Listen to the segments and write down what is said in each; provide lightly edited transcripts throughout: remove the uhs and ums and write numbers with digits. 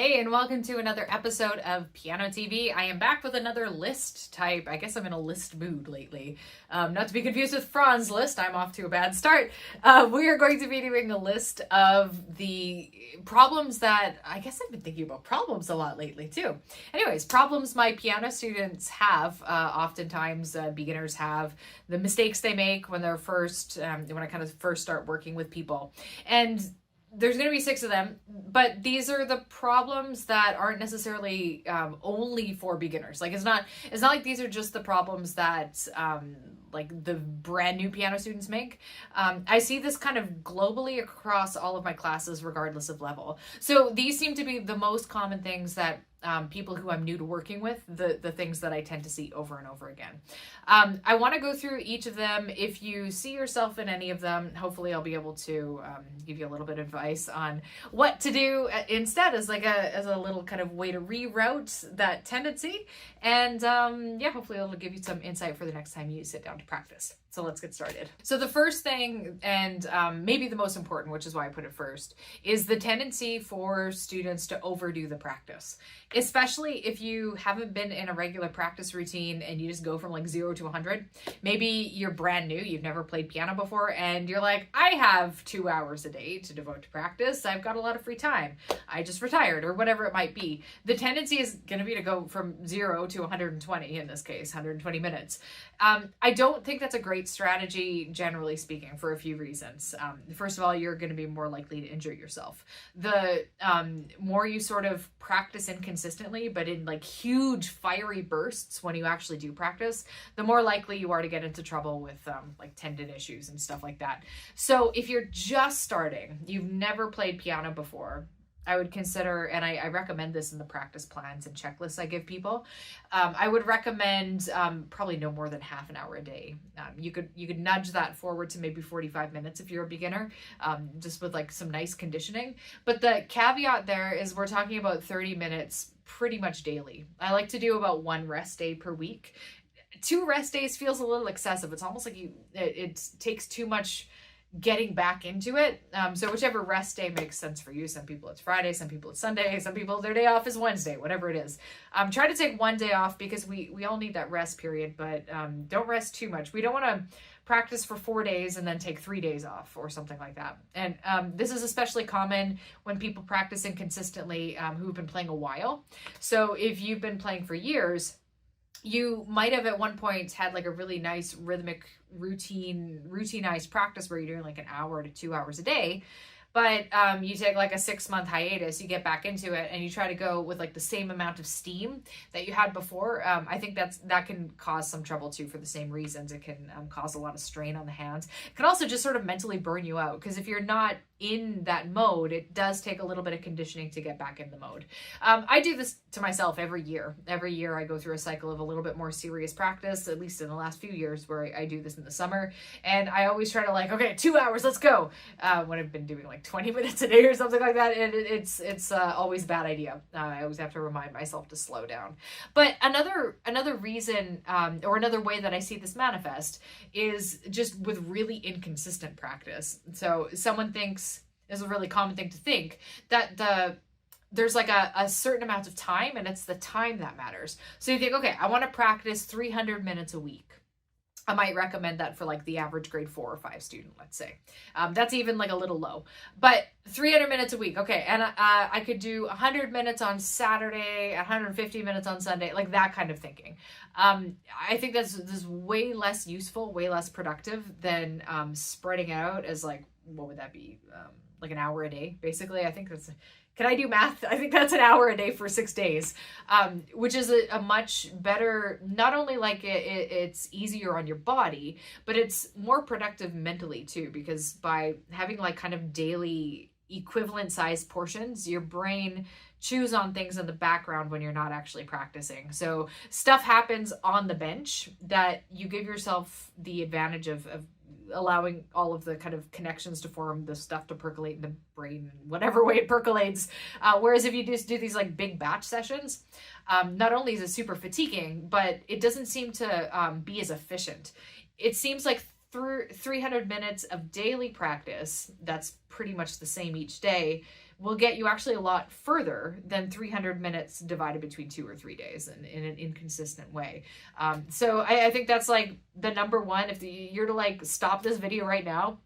Hey, and welcome to another episode of Piano TV. I am back with another list type. I guess I'm in a list mood lately. Not to be confused with Fran's list. I'm off to a bad start. We are going to be doing a list of the problems that, I guess I've been thinking about problems a lot lately too. Anyways, problems my piano students have, oftentimes beginners have, the mistakes they make when they're when I kind of first start working with people. And there's going to be 6 of them, but these are the problems that aren't necessarily only for beginners. Like it's not like these are just the problems that like the brand new piano students make. I see this kind of globally across all of my classes, regardless of level. So these seem to be the most common things that people who I'm new to working with, the things that I tend to see over and over again. I want to go through each of them. If you see yourself in any of them, hopefully I'll be able to give you a little bit of advice on what to do instead as a little kind of way to reroute that tendency. And yeah, hopefully it'll give you some insight for the next time you sit down to practice. So let's get started. So the first thing, and maybe the most important, which is why I put it first, is the tendency for students to overdo the practice. Especially if you haven't been in a regular practice routine and you just go from like 0 to 100. Maybe you're brand new, you've never played piano before, and you're like, I have 2 hours a day to devote to practice. I've got a lot of free time. I just retired, or whatever it might be. The tendency is going to be to go from 0 to 120, in this case, 120 minutes. I don't think that's a great strategy, generally speaking, for a few reasons. First of all, you're going to be more likely to injure yourself. The more you sort of practice inconsistently, but in like huge fiery bursts when you actually do practice, the more likely you are to get into trouble with like tendon issues and stuff like that. So if you're just starting, you've never played piano before, I would consider, and I recommend this in the practice plans and checklists I give people, I would recommend probably no more than half an hour a day. You could nudge that forward to maybe 45 minutes if you're a beginner, just with like some nice conditioning. But the caveat there is we're talking about 30 minutes pretty much daily. I like to do about 1 rest day per week. 2 rest days feels a little excessive. It's almost like it takes too much getting back into it. So whichever rest day makes sense for you. Some people it's Friday, some people it's Sunday, some people their day off is Wednesday, whatever it is. Try to take 1 day off because we all need that rest period, but don't rest too much. We don't want to practice for 4 days and then take 3 days off or something like that. And this is especially common when people practice inconsistently who've been playing a while. So if you've been playing for years, you might have at one point had like a really nice rhythmic routinized practice where you're doing like 1 hour to 2 hours a day. But you take like a 6-month hiatus, you get back into it, and you try to go with like the same amount of steam that you had before. I think that can cause some trouble too for the same reasons. It can cause a lot of strain on the hands. It can also just sort of mentally burn you out because if you're not in that mode, it does take a little bit of conditioning to get back in the mode. I do this to myself every year. Every year I go through a cycle of a little bit more serious practice, at least in the last few years where I do this in the summer. And I always try to like, okay, 2 hours, let's go. When I've been doing like 20 minutes a day or something like that, and it's always a bad idea. I always have to remind myself to slow down. But another reason or another way that I see this manifest is just with really inconsistent practice. So someone thinks, is a really common thing to think, that there's like a certain amount of time and it's the time that matters. So you think, okay, I want to practice 300 minutes a week. I might recommend that for like the average grade 4 or 5 student, let's say. That's even like a little low, but 300 minutes a week. Okay. And I could do 100 minutes on Saturday, 150 minutes on Sunday, like that kind of thinking. I think that's way less useful, way less productive than spreading out as like, what would that be? Like 1 hour a day, basically. I think can I do math? I think that's 1 hour a day for 6 days, which is a much better, not only like it's easier on your body, but it's more productive mentally too, because by having like kind of daily equivalent sized portions, your brain chews on things in the background when you're not actually practicing. So stuff happens on the bench that you give yourself the advantage of allowing all of the kind of connections to form, the stuff to percolate in the brain, whatever way it percolates. Whereas if you just do these like big batch sessions, not only is it super fatiguing, but it doesn't seem to be as efficient. It seems like through 300 minutes of daily practice, that's pretty much the same each day, will get you actually a lot further than 300 minutes divided between 2 or 3 days in an inconsistent way. So I think that's like the number one. If you're to like stop this video right now,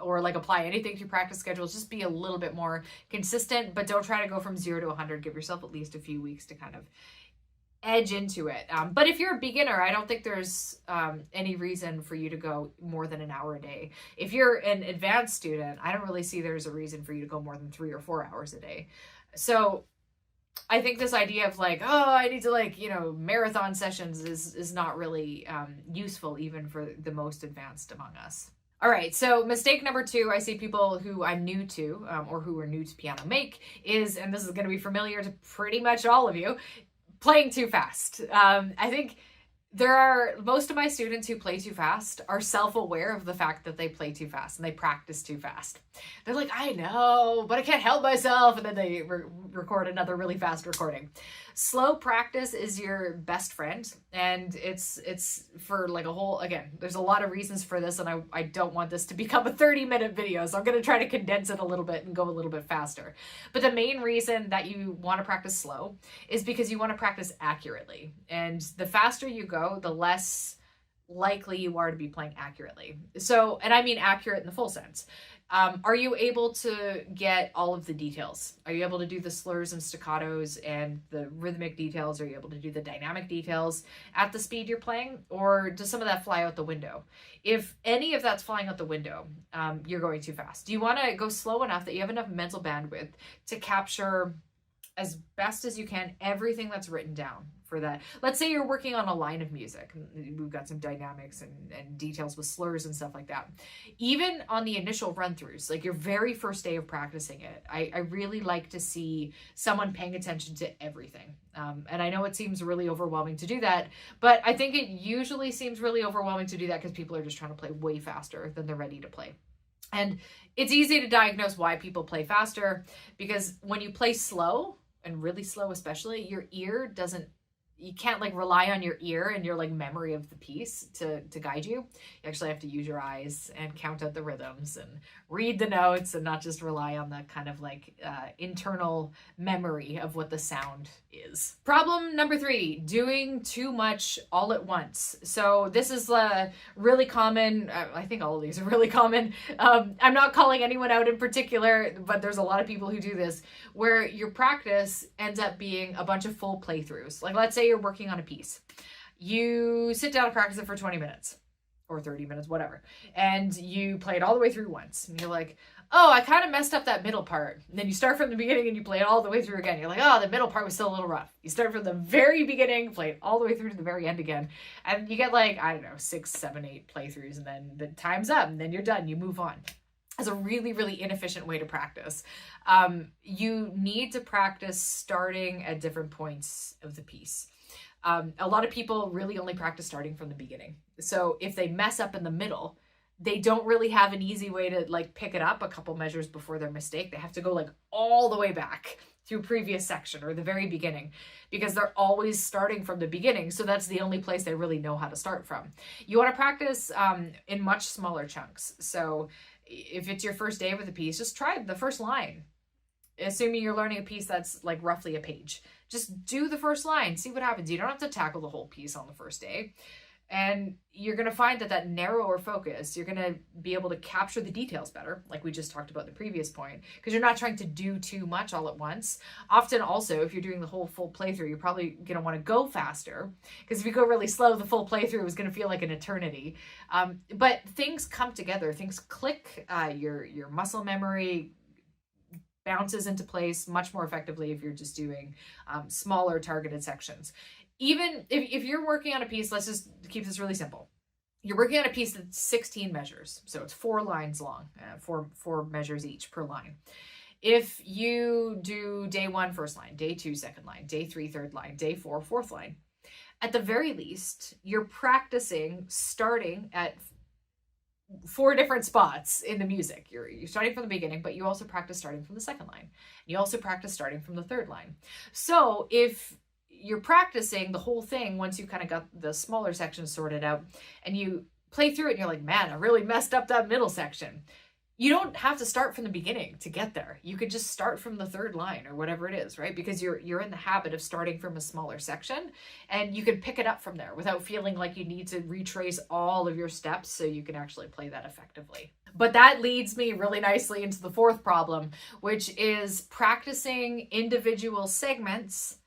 or like apply anything to your practice schedules, just be a little bit more consistent, but don't try to go from 0 to 100. Give yourself at least a few weeks to kind of edge into it. But if you're a beginner, I don't think there's any reason for you to go more than an hour a day. If you're an advanced student, I don't really see there's a reason for you to go more than 3 or 4 hours a day. So I think this idea of like, oh, I need to like, marathon sessions is not really useful even for the most advanced among us. All right, so mistake number 2, I see people who I'm new to or who are new to piano make is, and this is going to be familiar to pretty much all of you, playing too fast. I think most of my students who play too fast are self-aware of the fact that they play too fast and they practice too fast. They're like, I know, but I can't help myself. And then they record another really fast recording. Slow practice is your best friend. And it's for like a whole, again, there's a lot of reasons for this. And I don't want this to become a 30-minute video. So I'm going to try to condense it a little bit and go a little bit faster. But the main reason that you want to practice slow is because you want to practice accurately. And the faster you go, the less likely you are to be playing accurately. So, and I mean accurate in the full sense. Are you able to get all of the details? Are you able to do the slurs and staccatos and the rhythmic details? Are you able to do the dynamic details at the speed you're playing? Or does some of that fly out the window? If any of that's flying out the window, you're going too fast. Do you want to go slow enough that you have enough mental bandwidth to capture as best as you can everything that's written down for that? Let's say you're working on a line of music. We've got some dynamics and details with slurs and stuff like that. Even on the initial run-throughs, like your very first day of practicing it, I really like to see someone paying attention to everything. And I know it seems really overwhelming to do that, but I think it usually seems really overwhelming to do that because people are just trying to play way faster than they're ready to play. And it's easy to diagnose why people play faster, because when you play slow, and really slow especially, your ear doesn't, you can't like rely on your ear and your like memory of the piece to guide you. You actually have to use your eyes and count out the rhythms and read the notes and not just rely on that kind of like internal memory of what the sound is. Problem number 3, doing too much all at once. So this is really common. I think all of these are really common. I'm not calling anyone out in particular, but there's a lot of people who do this, where your practice ends up being a bunch of full playthroughs. Like let's say you're working on a piece. You sit down and practice it for 20 minutes or 30 minutes, whatever. And you play it all the way through once. And you're like, oh, I kind of messed up that middle part. And then you start from the beginning and you play it all the way through again. You're like, oh, the middle part was still a little rough. You start from the very beginning, play it all the way through to the very end again. And you get like, I don't know, 6, 7, 8 playthroughs. And then the time's up and then you're done. You move on. It's a really, really inefficient way to practice. You need to practice starting at different points of the piece. A lot of people really only practice starting from the beginning. So if they mess up in the middle, they don't really have an easy way to like pick it up a couple measures before their mistake. They have to go like all the way back to a previous section or the very beginning, because they're always starting from the beginning. So that's the only place they really know how to start from. You want to practice in much smaller chunks. So if it's your first day with a piece, just try the first line. Assuming you're learning a piece that's like roughly a page. Just do the first line, see what happens. You don't have to tackle the whole piece on the first day. And you're going to find that narrower focus, you're going to be able to capture the details better, like we just talked about in the previous point, because you're not trying to do too much all at once. Often also, if you're doing the whole full playthrough, you're probably going to want to go faster, because if you go really slow, the full playthrough is going to feel like an eternity. But things come together, things click, your muscle memory bounces into place much more effectively if you're just doing smaller targeted sections. Even if you're working on a piece, let's just keep this really simple. You're working on a piece that's 16 measures. So it's 4 lines long, 4 measures each per line. If you do day 1, first line, day 2, second line, day 3, third line, day 4, fourth line, at the very least, you're practicing starting at 4 different spots in the music. You're starting from the beginning, but you also practice starting from the second line. You also practice starting from the third line. So if you're practicing the whole thing, once you kind of got the smaller sections sorted out and you play through it and you're like, man, I really messed up that middle section. you don't have to start from the beginning to get there. You could just start from the third line or whatever it is, right? Because you're in the habit of starting from a smaller section, and you can pick it up from there without feeling like you need to retrace all of your steps so you can actually play that effectively. But that leads me really nicely into the fourth problem, which is practicing individual segments,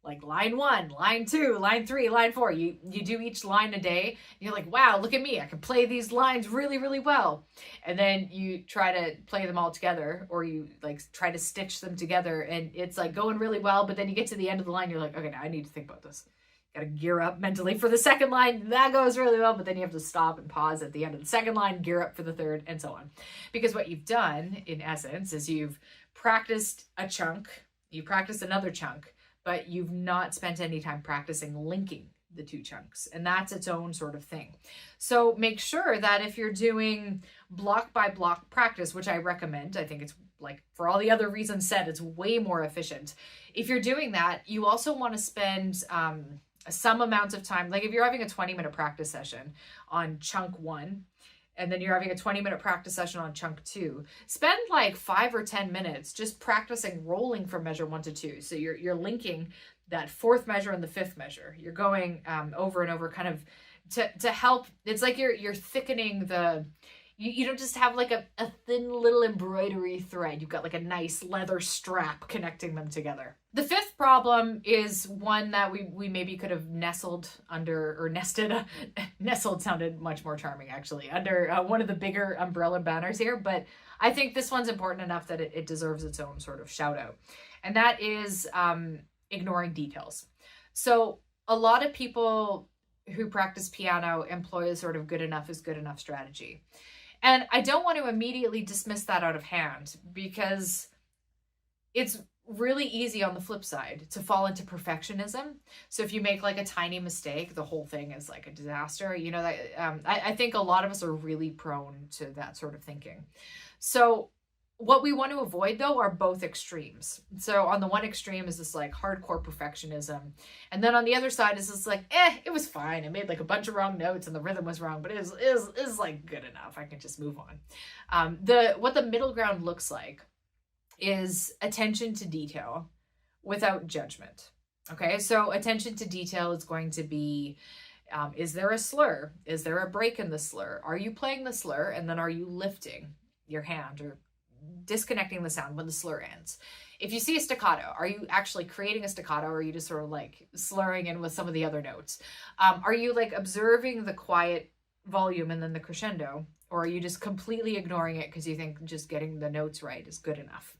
like line 1, line 2, line 3, line 4. You do each line a day, and you're like, wow, look at me, I can play these lines really, really well. And then you try to play them all together, or you like try to stitch them together, and it's like going really well, but then you get to the end of the line, you're like, okay, now I need to think about this. Gotta gear up mentally for the second line. That goes really well, but then you have to stop and pause at the end of the second line, gear up for the third, and so on. Because what you've done, in essence, is you've practiced a chunk, you practiced another chunk, but you've not spent any time practicing linking the two chunks. And that's its own sort of thing. So make sure that if you're doing block by block practice, which I recommend, I think it's like for all the other reasons said, it's way more efficient. If you're doing that, you also want to spend some amount of time, like if you're having a 20-minute practice session on chunk 1, and then you're having a 20-minute practice session on chunk 2, spend like 5 or 10 minutes just practicing rolling from measure 1 to 2. So you're linking that fourth measure and the fifth measure. You're going over and over, kind of to help. It's like you're thickening the. You don't just have like a thin little embroidery thread. You've got like a nice leather strap connecting them together. The fifth problem is one that we maybe could have nestled under, or nested. Nestled sounded much more charming, actually, under one of the bigger umbrella banners here. But I think this one's important enough that it deserves its own sort of shout out. And that is ignoring details. So a lot of people who practice piano employ a sort of good enough is good enough strategy. And I don't want to immediately dismiss that out of hand, because it's really easy on the flip side to fall into perfectionism. So if you make like a tiny mistake, the whole thing is like a disaster. You know, that I think a lot of us are really prone to that sort of thinking. So what we want to avoid, though, are both extremes. So on the one extreme is this like hardcore perfectionism. And then on the other side is this like, it was fine. I made like a bunch of wrong notes and the rhythm was wrong, but it is like good enough. I can just move on. What the middle ground looks like is attention to detail without judgment. Okay, so attention to detail is going to be, is there a slur? Is there a break in the slur? Are you playing the slur? And then are you lifting your hand or disconnecting the sound when the slur ends? If you see a staccato, are you actually creating a staccato, or are you just sort of like slurring in with some of the other notes? Are you like observing the quiet volume and then the crescendo, or are you just completely ignoring it because you think just getting the notes right is good enough?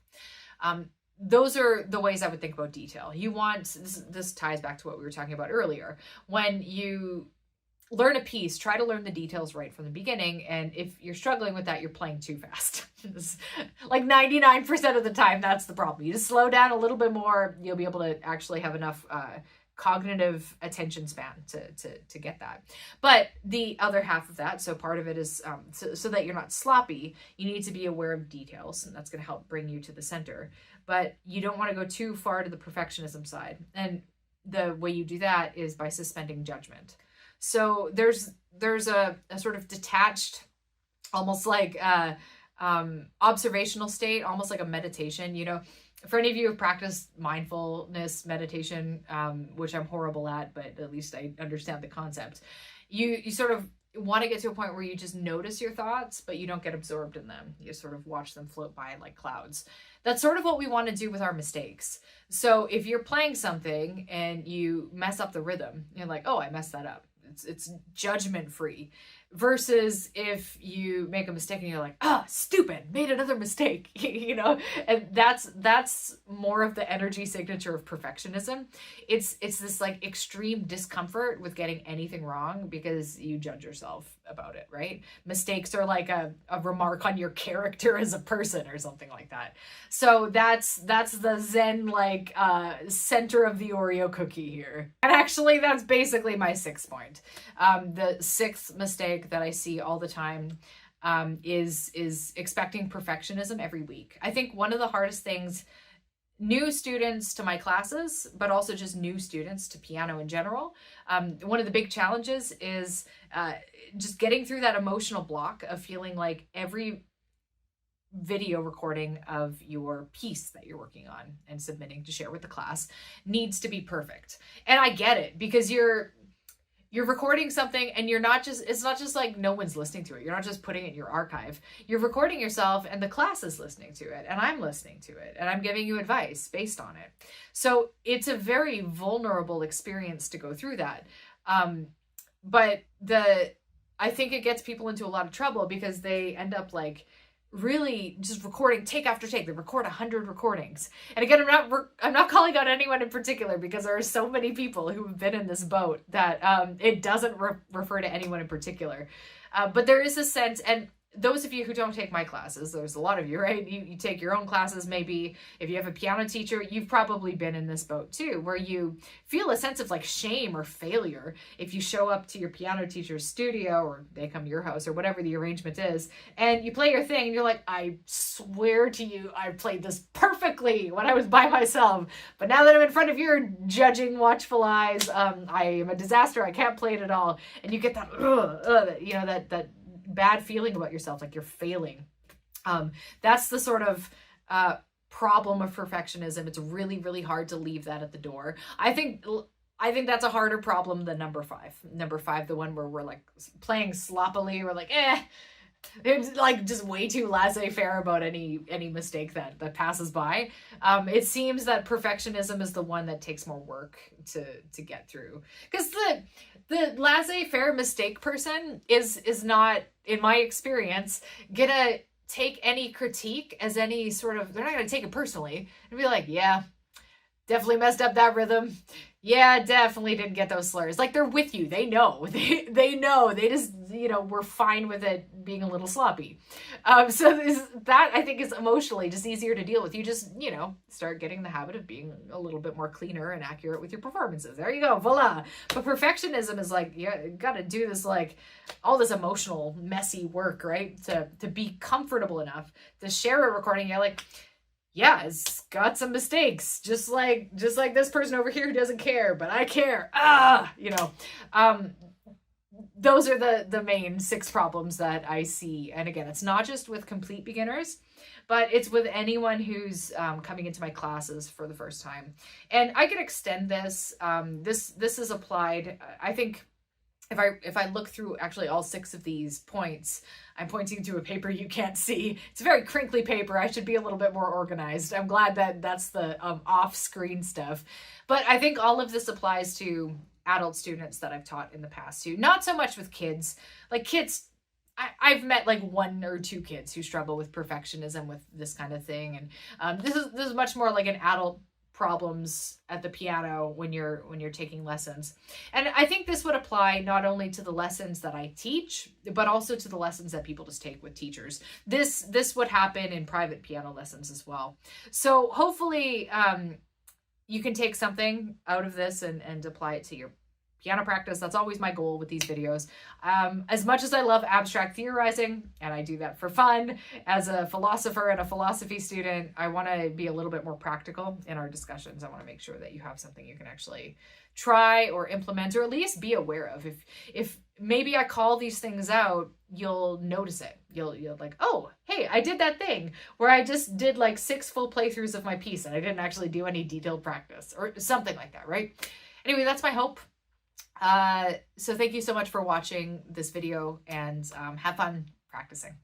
Those are the ways I would think about detail. You want, this ties back to what we were talking about earlier. When you learn a piece, try to learn the details right from the beginning. And if you're struggling with that, you're playing too fast. Like 99% of the time, that's the problem. You just slow down a little bit more, you'll be able to actually have enough cognitive attention span to get that. But the other half of that, so part of it is so that you're not sloppy, you need to be aware of details, and that's going to help bring you to the center. But you don't want to go too far to the perfectionism side. And the way you do that is by suspending judgment. So there's a sort of detached, almost like observational state, almost like a meditation. You know, for any of you who have practiced mindfulness meditation, which I'm horrible at, but at least I understand the concept, you sort of want to get to a point where you just notice your thoughts, but you don't get absorbed in them. You sort of watch them float by like clouds. That's sort of what we want to do with our mistakes. So if you're playing something and you mess up the rhythm, you're like, oh, I messed that up. It's judgment free, versus if you make a mistake and you're like, stupid, made another mistake, you know, and that's more of the energy signature of perfectionism. It's this like extreme discomfort with getting anything wrong because you judge yourself about it, right? Mistakes are like a remark on your character as a person or something like that. So that's the Zen like center of the Oreo cookie here. And actually that's basically my sixth point. The sixth mistake that I see all the time is expecting perfectionism every week. I think one of the hardest things, new students to my classes, but also just new students to piano in general, one of the big challenges is just getting through that emotional block of feeling like every video recording of your piece that you're working on and submitting to share with the class needs to be perfect. And I get it, because you're recording something and it's not just like no one's listening to it. You're not just putting it in your archive. You're recording yourself and the class is listening to it and I'm listening to it and I'm giving you advice based on it. So it's a very vulnerable experience to go through that. But I think it gets people into a lot of trouble because they end up like really just recording take after take. They record 100 recordings. And again, I'm not calling out anyone in particular, because there are so many people who have been in this boat that it doesn't refer to anyone in particular. But there is a sense, and those of you who don't take my classes, there's a lot of you, right? You take your own classes, maybe. If you have a piano teacher, you've probably been in this boat too, where you feel a sense of like shame or failure if you show up to your piano teacher's studio, or they come to your house, or whatever the arrangement is, and you play your thing and you're like, I swear to you, I played this perfectly when I was by myself. But now that I'm in front of your judging, watchful eyes, I am a disaster. I can't play it at all. And you get that, that bad feeling about yourself, like you're failing. That's the sort of problem of perfectionism. It's really, really hard to leave that at the door. I think that's a harder problem than number 5. Number 5, the one where we're like playing sloppily. We're like, it's like just way too laissez-faire about any mistake that passes by. It seems that perfectionism is the one that takes more work to get through, because the laissez-faire mistake person is not, in my experience, gonna take any critique as any sort of, they're not gonna take it personally and be like, yeah, definitely messed up that rhythm. Yeah, definitely didn't get those slurs. Like, they're with you. They know. They know. They just, we're fine with it being a little sloppy. So that, I think, is emotionally just easier to deal with. You just, start getting the habit of being a little bit more cleaner and accurate with your performances. There you go. Voila. But perfectionism is like, you got to do this, like, all this emotional, messy work, right? To be comfortable enough to share a recording. You're like, yeah, it's got some mistakes, just like this person over here who doesn't care, but I care. Those are the main 6 problems that I see. And again, it's not just with complete beginners, but it's with anyone who's coming into my classes for the first time. And I can extend this. This is applied, I think. If I look through actually all 6 of these points, I'm pointing to a paper you can't see. It's a very crinkly paper. I should be a little bit more organized. I'm glad that that's the off-screen stuff. But I think all of this applies to adult students that I've taught in the past too. Not so much with kids. Like kids, I've met like 1 or 2 kids who struggle with perfectionism with this kind of thing. And this is much more like an adult problems at the piano when you're taking lessons. And I think this would apply not only to the lessons that I teach, but also to the lessons that people just take with teachers. This would happen in private piano lessons as well. So hopefully you can take something out of this and apply it to your piano practice. That's always my goal with these videos. As much as I love abstract theorizing, and I do that for fun, as a philosopher and a philosophy student, I want to be a little bit more practical in our discussions. I want to make sure that you have something you can actually try or implement, or at least be aware of. If maybe I call these things out, you'll notice it. You'll like, oh, hey, I did that thing where I just did like 6 full playthroughs of my piece and I didn't actually do any detailed practice or something like that, right? Anyway, that's my hope. So thank you so much for watching this video, and have fun practicing.